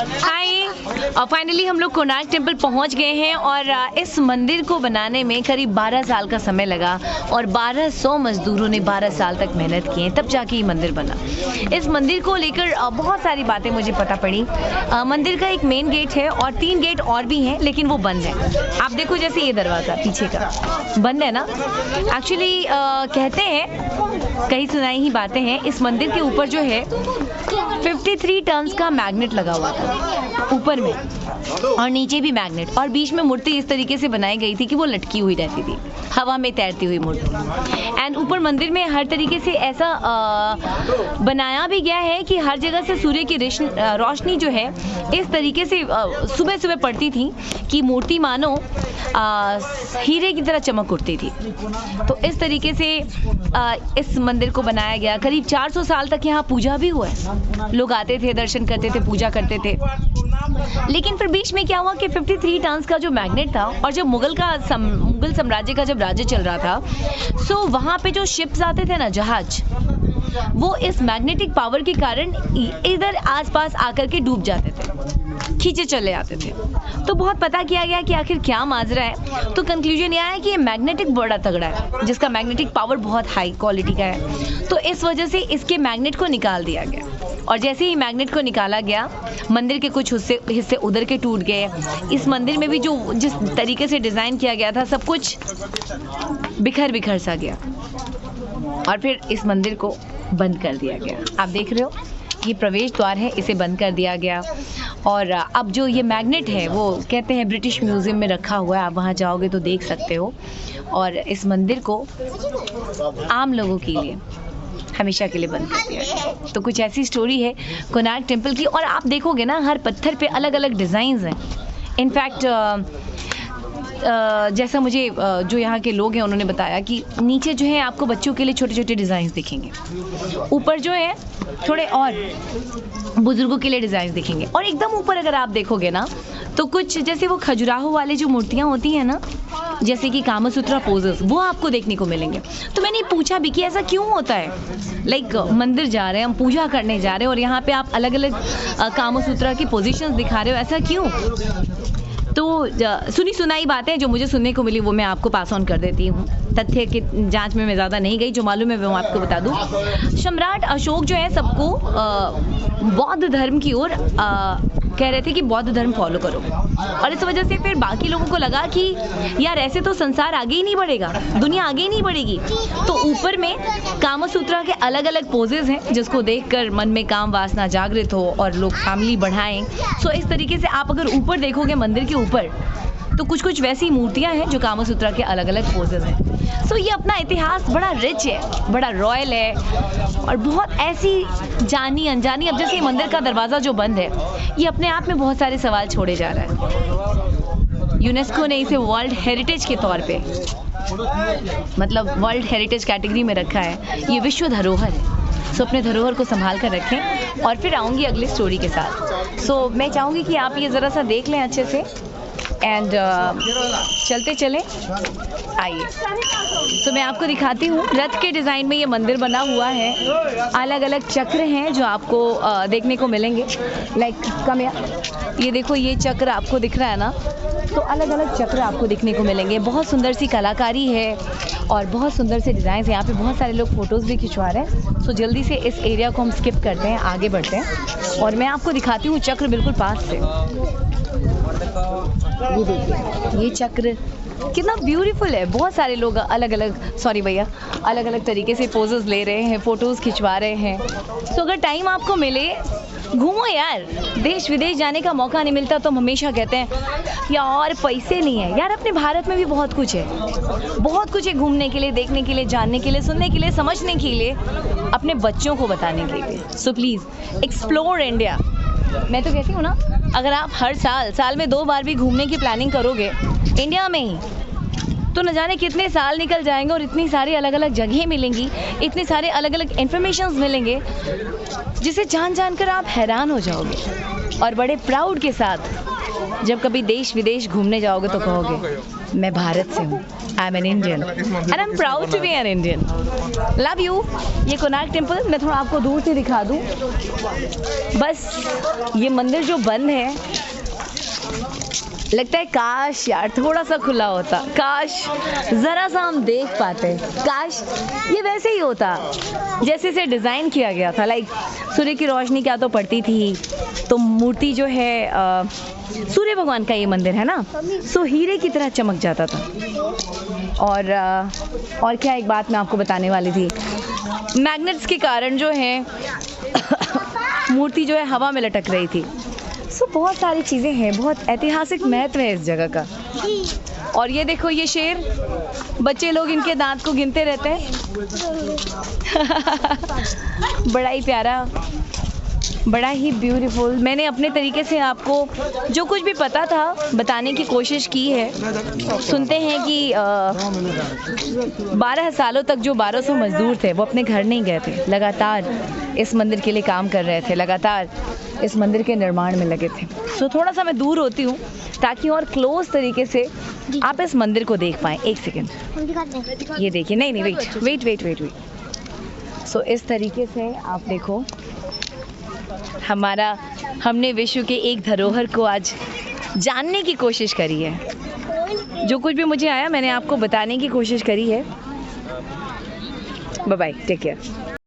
हाय, finally हम लोग Konark temple पहुंच गए हैं और इस मंदिर को बनाने में करीब 12 साल का समय लगा और 1200 मजदूरों ने 12 साल तक मेहनत की है, तब जाके ये मंदिर बना। इस मंदिर को लेकर बहुत सारी बातें मुझे पता पड़ी। मंदिर का एक मेन गेट है और 3 गेट और भी हैं, लेकिन वो बंद है। आप देखो, जैसे ये दरवाज़ा पीछे का बंद है ना। एक्चुअली कहते हैं, कई सुनाई ही बातें हैं, इस मंदिर के ऊपर जो है 53 टन्स का मैग्नेट लगा हुआ था ऊपर में, और नीचे भी मैग्नेट, और बीच में मूर्ति इस तरीके से बनाई गई थी कि वो लटकी हुई रहती थी, हवा में तैरती हुई मूर्ति। एंड ऊपर मंदिर में हर तरीके से ऐसा बनाया भी गया है कि हर जगह से सूर्य की रोशनी जो है इस तरीके से सुबह सुबह पड़ती थी कि मूर्ति मानो हीरे की तरह चमक उठती थी। तो इस तरीके से इस मंदिर को बनाया गया। करीब 400 साल तक यहाँ पूजा भी हुआ है, लोग आते थे, दर्शन करते थे, पूजा करते थे। लेकिन फिर बीच में क्या हुआ कि 53 टन्स का जो मैग्नेट था, और जब मुगल साम्राज्य का जब राज्य चल रहा था, सो वहाँ पे जो शिप्स आते थे ना, जहाज, वो इस मैग्नेटिक पावर के कारण इधर आसपास आकर के डूब जाते थे, खींचे चले आते थे। तो बहुत पता किया गया कि आखिर क्या माजरा है। तो कंक्लूजन यह है कि ये मैग्नेटिक बड़ा तगड़ा है, जिसका मैग्नेटिक पावर बहुत हाई क्वालिटी का है। तो इस वजह से इसके मैग्नेट को निकाल दिया गया, और जैसे ही मैग्नेट को निकाला गया, मंदिर के कुछ हिस्से उधर के टूट गए। इस मंदिर में भी जिस तरीके से डिज़ाइन किया गया था, सब कुछ बिखर सा गया, और फिर इस मंदिर को बंद कर दिया गया। आप देख रहे हो, ये प्रवेश द्वार है, इसे बंद कर दिया गया। और अब जो ये मैग्नेट है, वो कहते हैं ब्रिटिश म्यूज़ियम में रखा हुआ है, आप वहाँ जाओगे तो देख सकते हो। और इस मंदिर को आम लोगों के लिए हमेशा के लिए बंद कर दिया गया। तो कुछ ऐसी स्टोरी है कोणार्क टेम्पल की। और आप देखोगे ना, हर पत्थर पे अलग अलग डिज़ाइंस हैं। इनफैक्ट जैसा मुझे जो यहाँ के लोग हैं उन्होंने बताया कि नीचे जो है आपको बच्चों के लिए छोटे छोटे डिज़ाइंस दिखेंगे, ऊपर जो है थोड़े और बुजुर्गों के लिए डिज़ाइंस दिखेंगे, और एकदम ऊपर अगर आप देखोगे ना, तो कुछ जैसे वो खजुराहो वाले जो मूर्तियाँ होती हैं ना, जैसे कि कामसूत्रा पोजेस, वो आपको देखने को मिलेंगे। तो मैंने पूछा भी कि ऐसा क्यों होता है, लाइक मंदिर जा रहे हैं, हम पूजा करने जा रहे हैं, और यहाँ पे आप अलग अलग कामसूत्रा की पोजीशंस दिखा रहे हो, ऐसा क्यों? तो सुनी सुनाई बातें जो मुझे सुनने को मिली वो मैं आपको पास ऑन कर देती हूँ। तथ्य की जांच में मैं ज़्यादा नहीं गई, जो मालूम है वो आपको बता दूँ। सम्राट अशोक जो है सबको बौद्ध धर्म की ओर कह रहे थे कि बौद्ध धर्म फॉलो करो, और इस वजह से फिर बाकी लोगों को लगा कि यार ऐसे तो संसार आगे ही नहीं बढ़ेगा, दुनिया आगे ही नहीं बढ़ेगी। तो ऊपर में कामसूत्रा के अलग अलग पोजेज हैं, जिसको देखकर मन में काम वासना जागृत हो और लोग फैमिली बढ़ाएं। सो इस तरीके से आप अगर ऊपर देखोगे मंदिर के ऊपर, तो कुछ कुछ वैसी मूर्तियां हैं जो कामसूत्रा के अलग अलग पोजेज हैं। सो ये अपना इतिहास बड़ा रिच है, बड़ा रॉयल है, और बहुत ऐसी जानी अनजानी, अब जैसे मंदिर का दरवाज़ा जो बंद है, ये अपने आप में बहुत सारे सवाल छोड़े जा रहा है। यूनेस्को ने इसे वर्ल्ड हेरिटेज के तौर पे, मतलब वर्ल्ड हेरिटेज कैटेगरी में रखा है। ये विश्व धरोहर है। सो अपने धरोहर को संभाल कर रखें, और फिर आऊँगी अगली स्टोरी के साथ। सो मैं चाहूँगी कि आप ये ज़रा सा देख लें अच्छे से, एंड चलते चले, आइए। तो मैं आपको दिखाती हूँ, रथ के डिज़ाइन में ये मंदिर बना हुआ है। अलग अलग चक्र हैं जो आपको देखने को मिलेंगे, लाइक कम, ये देखो, ये चक्र आपको दिख रहा है ना, तो अलग अलग चक्र आपको दिखने को मिलेंगे। बहुत सुंदर सी कलाकारी है और बहुत सुंदर से डिज़ाइन है। यहाँ पे बहुत सारे लोग फ़ोटोज़ भी खिंचवा रहे हैं। सो जल्दी से इस एरिया को हम स्किप करते हैं, आगे बढ़ते हैं, और मैं आपको दिखाती हूँ चक्र बिल्कुल पास से। ये देखिए, ये चक्र कितना ब्यूटीफुल है। बहुत सारे लोग अलग अलग, सॉरी भैया, अलग अलग तरीके से पोजेस ले रहे हैं, फ़ोटोज़ खिंचवा रहे हैं। सो अगर टाइम आपको मिले, घूमो यार। देश विदेश जाने का मौका नहीं मिलता तो हम हमेशा कहते हैं यार पैसे नहीं है। यार अपने भारत में भी बहुत कुछ है, बहुत कुछ है घूमने के लिए, देखने के लिए, जानने के लिए, सुनने के लिए, समझने के लिए, अपने बच्चों को बताने के लिए। So please explore India. मैं तो कहती हूँ ना, अगर आप हर साल में 2 बार भी घूमने की प्लानिंग करोगे इंडिया में ही, तो न जाने कितने साल निकल जाएंगे, और इतनी सारी अलग अलग जगहें मिलेंगी, इतने सारे अलग अलग इन्फॉर्मेशंस मिलेंगे, जिसे जान कर आप हैरान हो जाओगे। और बड़े प्राउड के साथ जब कभी देश विदेश घूमने जाओगे तो कहोगे मैं भारत से हूँ, I am an Indian and I am proud to be an Indian. Love you. ये कोणार्क टेम्पल मैं थोड़ा आपको दूर से दिखा दूँ। बस ये मंदिर जो बंद है, लगता है काश यार थोड़ा सा खुला होता, काश ज़रा सा हम देख पाते, काश ये वैसे ही होता जैसे इसे डिज़ाइन किया गया था। लाइक सूर्य की रोशनी क्या तो पड़ती थी, तो मूर्ति जो है सूर्य भगवान का ये मंदिर है ना, सो हीरे की तरह चमक जाता था। और क्या एक बात मैं आपको बताने वाली थी, मैग्नेट्स के कारण जो है मूर्ति जो है हवा में लटक रही थी। सो बहुत सारी चीज़ें हैं, बहुत ऐतिहासिक महत्व है इस जगह का। और ये देखो ये शेर, बच्चे लोग इनके दांत को गिनते रहते हैं। बड़ा ही प्यारा, बड़ा ही ब्यूटीफुल। मैंने अपने तरीके से आपको जो कुछ भी पता था बताने की कोशिश की है। सुनते हैं कि 12 सालों तक जो 1200 मजदूर थे वो अपने घर नहीं गए थे, लगातार इस मंदिर के लिए काम कर रहे थे, लगातार इस मंदिर के निर्माण में लगे थे। सो थोड़ा सा मैं दूर होती हूँ ताकि और क्लोज तरीके से आप इस मंदिर को देख पाएँ। एक सेकेंड, ये देखिए, नहीं वेट। सो इस तरीके से आप देखो, हमने विश्व के एक धरोहर को आज जानने की कोशिश करी है। जो कुछ भी मुझे आया मैंने आपको बताने की कोशिश करी है। Bye bye, take care.